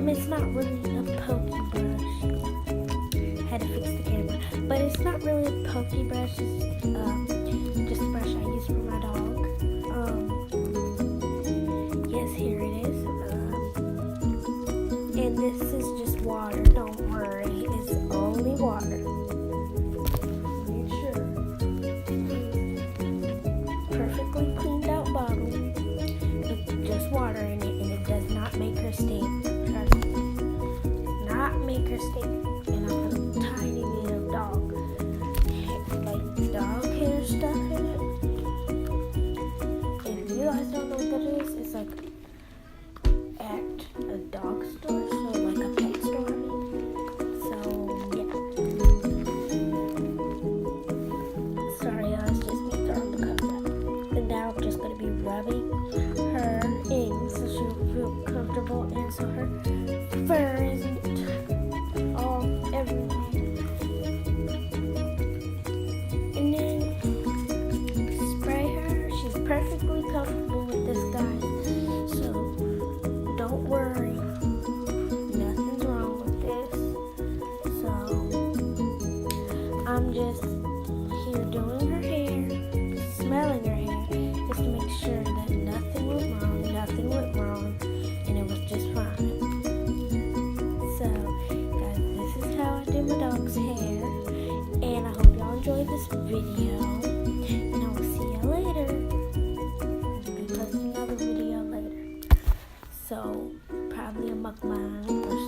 It's not really a pokey brush. Had to fix the camera, but it's not really a pokey brush. It's just a brush I use for my dog. Yes, here it is. And this is just water. Don't worry, it's only water. Make sure. Perfectly cleaned out bottle with just water in it, and it does not make her stink. Trust me. Not make her stink. And I put a tiny bit of dog hair stuff in it. And if you guys don't know what that is, it's like at a dog store, so like a pet store. So yeah. Sorry, it's just me throwing the cup up. And now I'm just gonna be rubbing her in so she'll feel comfortable and so her fur isn't all everywhere. And then spray her. She's perfectly comfortable with this, guys. So don't worry. Nothing's wrong with this. So I'm just here doing her hair, smelling her hair, just to make sure that nothing went wrong, and it was just fine. So, guys, this is how I do my dog's hair, and I hope y'all enjoyed this video, and I will see y'all later. I'll be posting another video later. So, probably a mukbang or